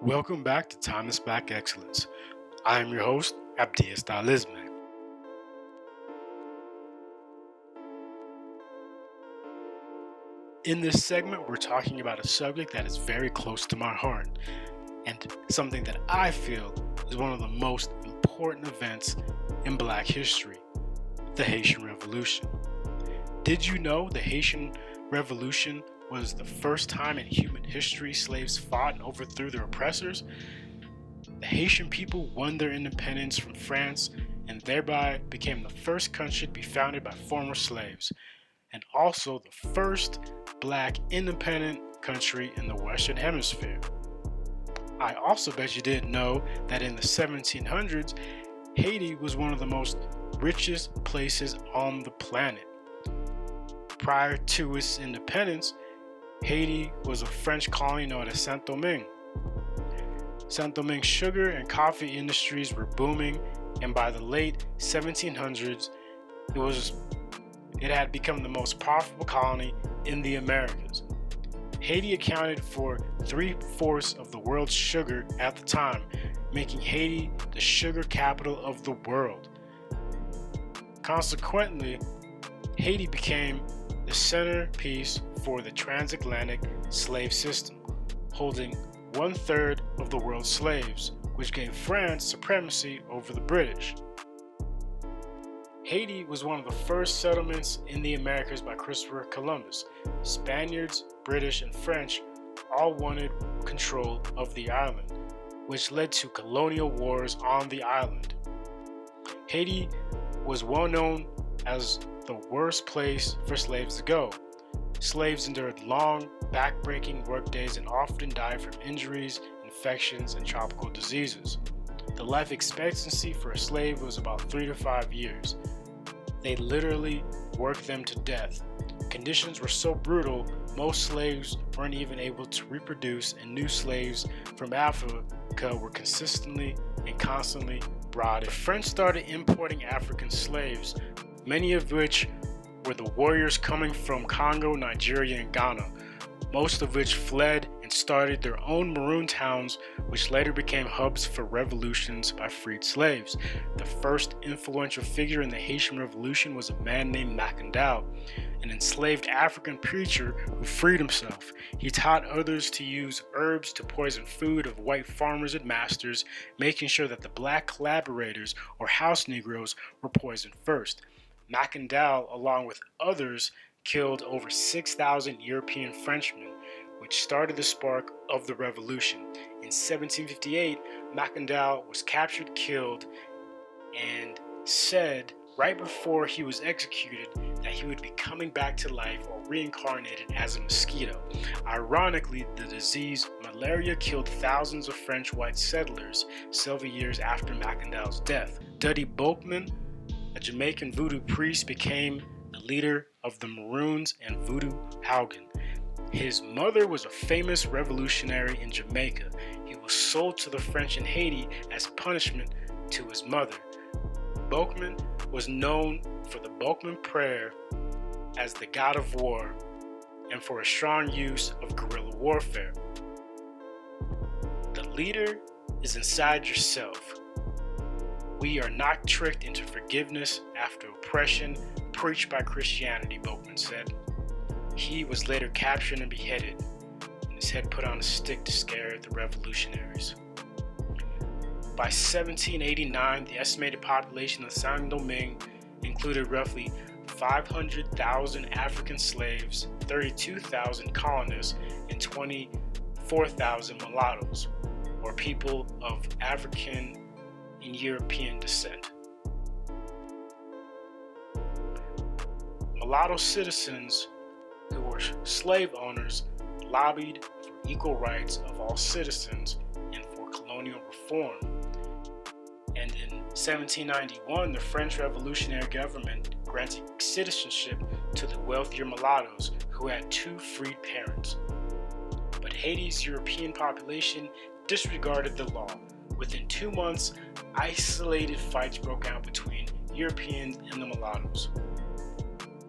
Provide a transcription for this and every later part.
Welcome back to Timeless Black Excellence. I am your host, Baptiste Point. In this segment, we're talking about a subject that is very close to my heart and something that I feel is one of the most important events in Black history, the Haitian Revolution. Did you know the Haitian Revolution was the first time in human history slaves fought and overthrew their oppressors? The Haitian people won their independence from France and thereby became the first country to be founded by former slaves, and also the first Black independent country in the Western Hemisphere. I also bet you didn't know that in the 1700s, Haiti was one of the most richest places on the planet. Prior to its independence, Haiti was a French colony known as Saint-Domingue. Saint-Domingue's sugar and coffee industries were booming, and by the late 1700s, it had become the most profitable colony in the Americas. Haiti accounted for 3/4 of the world's sugar at the time, making Haiti the sugar capital of the world. Consequently, Haiti became the centerpiece for the transatlantic slave system, holding 1/3 of the world's slaves, which gave France supremacy over the British. Haiti was one of the first settlements in the Americas by Christopher Columbus. Spaniards, British, and French all wanted control of the island, which led to colonial wars on the island. Haiti was well known as the worst place for slaves to go. Slaves endured long, back-breaking workdays and often died from injuries, infections, and tropical diseases. The life expectancy for a slave was about 3 to 5 years. They literally worked them to death. Conditions were so brutal, most slaves weren't even able to reproduce, and new slaves from Africa were consistently and constantly brought in. The French started importing African slaves, many of which were the warriors coming from Congo, Nigeria, and Ghana, most of which fled and started their own maroon towns, which later became hubs for revolutions by freed slaves. The first influential figure in the Haitian Revolution was a man named Macandal, an enslaved African preacher who freed himself. He taught others to use herbs to poison food of white farmers and masters, making sure that the Black collaborators or house Negroes were poisoned first. Macandal, along with others, killed over 6,000 European Frenchmen, which started the spark of the revolution. In 1758, Macandal was captured, killed, and said right before he was executed that he would be coming back to life or reincarnated as a mosquito. Ironically, the disease malaria killed thousands of French white settlers several years after Macandal's death. Duddy Boukman, a Jamaican voodoo priest, became the leader of the Maroons and Voodoo Haugen. His mother was a famous revolutionary in Jamaica. He was sold to the French in Haiti as punishment to his mother. Boukman was known for the Boukman prayer as the god of war and for a strong use of guerrilla warfare. The leader is inside yourself. We are not tricked into forgiveness after oppression preached by Christianity, Boukman said. He was later captured and beheaded, and his head put on a stick to scare the revolutionaries. By 1789, the estimated population of Saint-Domingue included roughly 500,000 African slaves, 32,000 colonists, and 24,000 mulattoes, or people of African and European descent. Mulatto citizens who were slave owners lobbied for equal rights of all citizens and for colonial reform. And in 1791, the French revolutionary government granted citizenship to the wealthier mulattoes who had 2 freed parents. But Haiti's European population disregarded the law. Within 2 months, isolated fights broke out between Europeans and the mulattoes.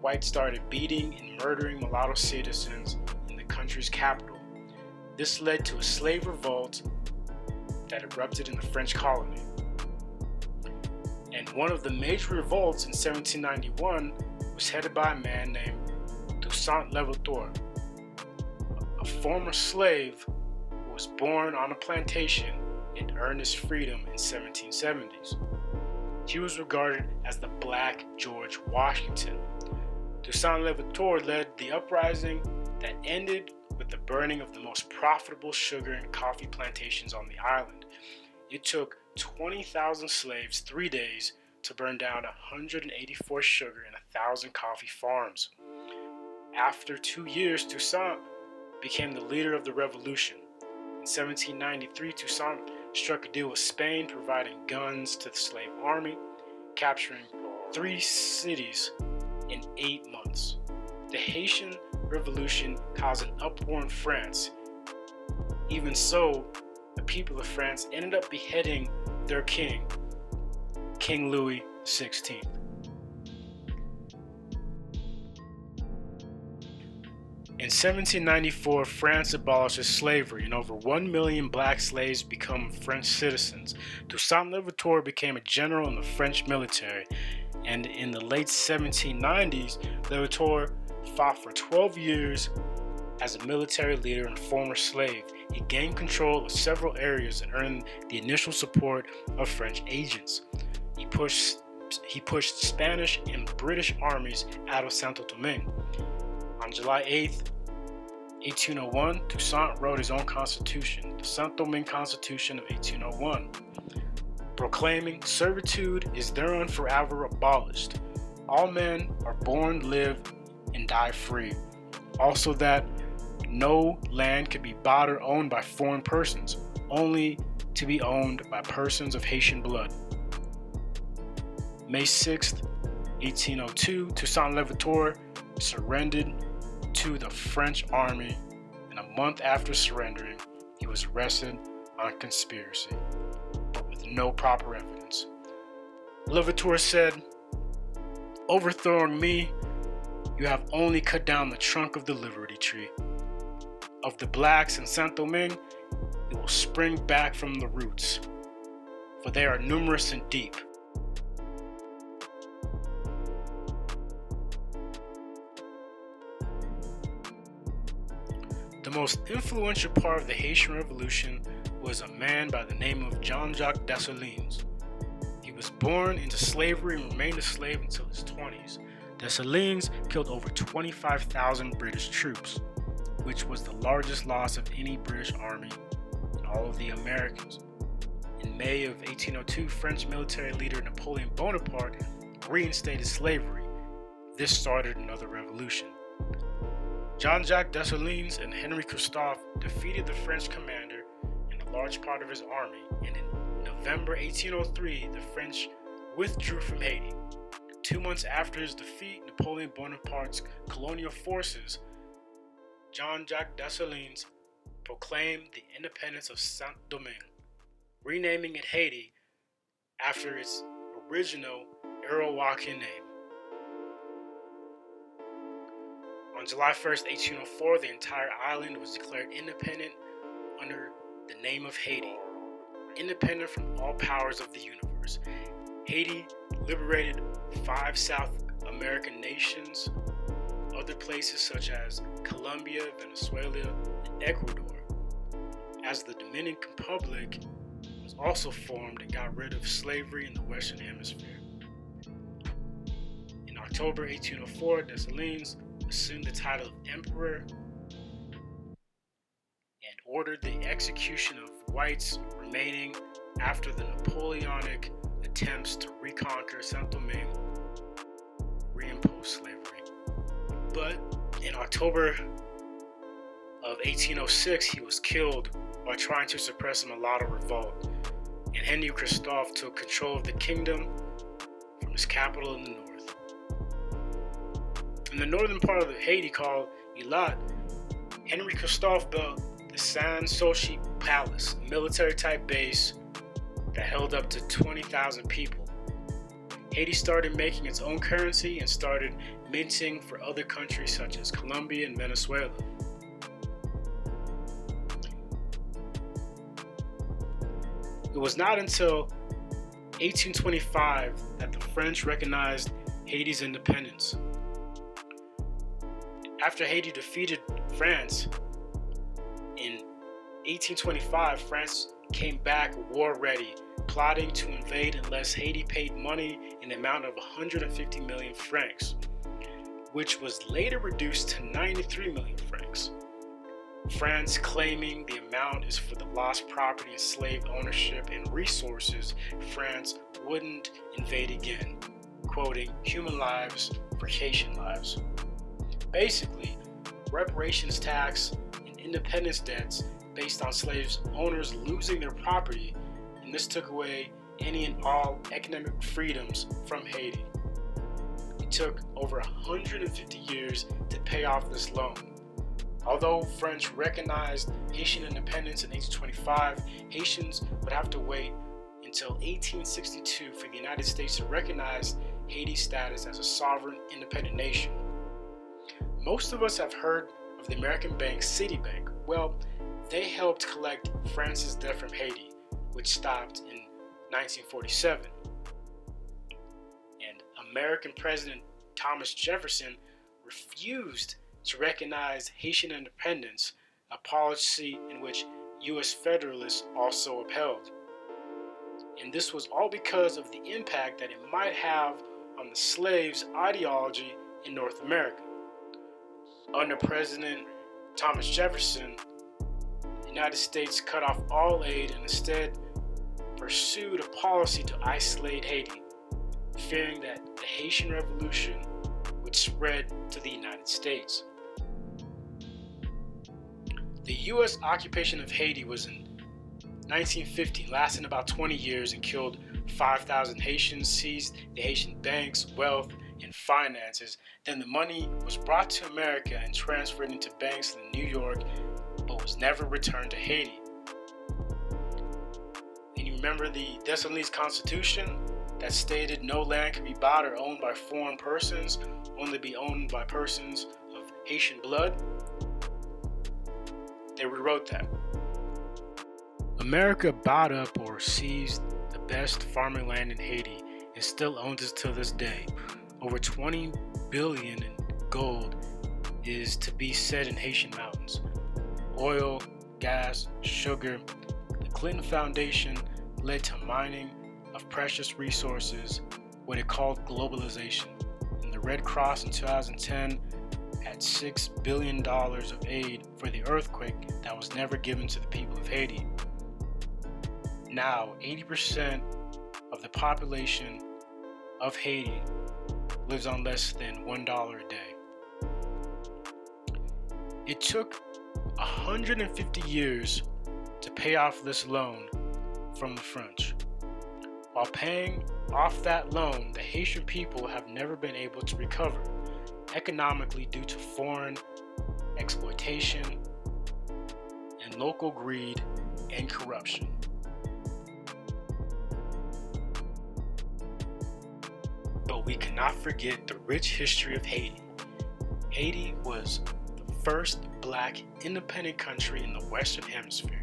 Whites started beating and murdering mulatto citizens in the country's capital. This led to a slave revolt that erupted in the French colony. And one of the major revolts in 1791 was headed by a man named Toussaint Louverture, a former slave who was born on a plantation and earned his freedom in 1770s. He was regarded as the Black George Washington. Toussaint Louverture led the uprising that ended with the burning of the most profitable sugar and coffee plantations on the island. It took 20,000 slaves 3 days to burn down 184 sugar and 1,000 coffee farms. After 2 years, Toussaint became the leader of the revolution. In 1793, Toussaint struck a deal with Spain, providing guns to the slave army, capturing 3 cities in 8 months. The Haitian Revolution caused an uproar in France. Even so, the people of France ended up beheading their king, King Louis XVI. In 1794, France abolishes slavery and over 1 million black slaves become French citizens. Toussaint Louverture became a general in the French military, and in the late 1790s, Louverture fought for 12 years as a military leader and former slave. He gained control of several areas and earned the initial support of French agents. He pushed Spanish and British armies out of saint-domingue. On July 8, 1801, Toussaint wrote his own constitution, the Saint-Domingue Constitution of 1801, proclaiming servitude is thereon forever abolished. All men are born, live, and die free. Also that no land could be bought or owned by foreign persons, only to be owned by persons of Haitian blood. May 6, 1802, Toussaint Louverture surrendered to the French army, and a month after surrendering, he was arrested on conspiracy, but with no proper evidence. Louverture said, "Overthrowing me, you have only cut down the trunk of the liberty tree. Of the blacks in Saint-Domingue, it will spring back from the roots, for they are numerous and deep. The most influential part of the Haitian Revolution was a man by the name of Jean-jacques Dessalines. He was born into slavery and remained a slave until his 20s. Dessalines killed over 25,000 British troops, which was the largest loss of any British army in all of the Americas. In May of 1802, French military leader Napoleon Bonaparte reinstated slavery. This started another revolution. Jean-jacques Dessalines and Henry Christophe defeated the French commander and a large part of his army, and in November 1803, the French withdrew from Haiti. 2 months after his defeat, Napoleon Bonaparte's colonial forces, Jean-jacques Dessalines proclaimed the independence of Saint-Domingue, renaming it Haiti after its original Arawakan name. On July 1st, 1804, the entire island was declared independent under the name of Haiti, independent from all powers of the universe. Haiti liberated 5 South American nations, other places such as Colombia, Venezuela, and Ecuador, as the Dominican Republic was also formed and got rid of slavery in the Western Hemisphere. In October 1804, Dessalines assumed the title of Emperor and ordered the execution of whites remaining after the Napoleonic attempts to reconquer Saint-Domingue, reimpose slavery. But in October of 1806, he was killed while trying to suppress a mulatto revolt, and Henry Christophe took control of the kingdom from his capital in the north. In the northern part of Haiti, called Eilat, Henry Christophe built the Sans-Souci Palace, a military-type base that held up to 20,000 people. Haiti started making its own currency and started minting for other countries such as Colombia and Venezuela. It was not until 1825 that the French recognized Haiti's independence. After Haiti defeated France in 1825, France came back war ready, plotting to invade unless Haiti paid money in the amount of 150 million francs, which was later reduced to 93 million francs. France claiming the amount is for the lost property and slave ownership and resources, France wouldn't invade again, quoting human lives for Haitian lives. Basically, reparations tax and independence debts based on slaves owners losing their property, and this took away any and all economic freedoms from Haiti. It took over 150 years to pay off this loan. Although French recognized Haitian independence in 1825, Haitians would have to wait until 1862 for the United States to recognize Haiti's status as a sovereign, independent nation. Most of us have heard of the American bank Citibank. Well, they helped collect France's debt from Haiti, which stopped in 1947. And American President Thomas Jefferson refused to recognize Haitian independence, a policy in which U.S. Federalists also upheld. And this was all because of the impact that it might have on the slaves' ideology in North America. Under President Thomas Jefferson, the United States cut off all aid and instead pursued a policy to isolate Haiti, fearing that the Haitian Revolution would spread to the United States. The U.S. occupation of Haiti was in 1950, lasting about 20 years, and killed 5,000 Haitians, seized the Haitian banks, wealth, and finances. Then the money was brought to America and transferred into banks in New York, but was never returned to Haiti. And you remember the Dessalines Constitution that stated no land can be bought or owned by foreign persons, only be owned by persons of Haitian blood? They rewrote that. America bought up or seized the best farming land in Haiti and still owns it to this day. Over 20 billion in gold is to be set in Haitian mountains. Oil, gas, sugar. The Clinton Foundation led to mining of precious resources, what it called globalization. And the Red Cross in 2010 had $6 billion of aid for the earthquake that was never given to the people of Haiti. Now, 80% of the population of Haiti lives on less than $1 a day. It took 150 years to pay off this loan from the French. While paying off that loan, the Haitian people have never been able to recover economically due to foreign exploitation and local greed and corruption. But we cannot forget the rich history of Haiti. Haiti was the first black independent country in the Western Hemisphere,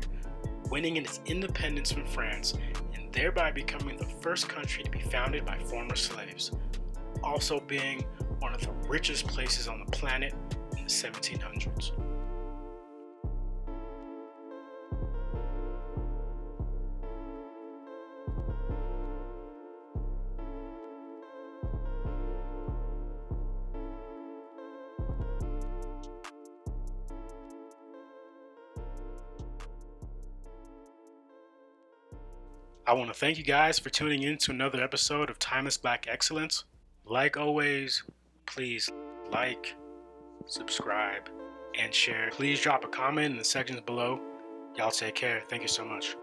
winning its independence from France and thereby becoming the first country to be founded by former slaves, also being one of the richest places on the planet in the 1700s. I want to thank you guys for tuning in to another episode of Timeless Black Excellence. Like always, please like, subscribe, and share. Please drop a comment in the sections below. Y'all take care. Thank you so much.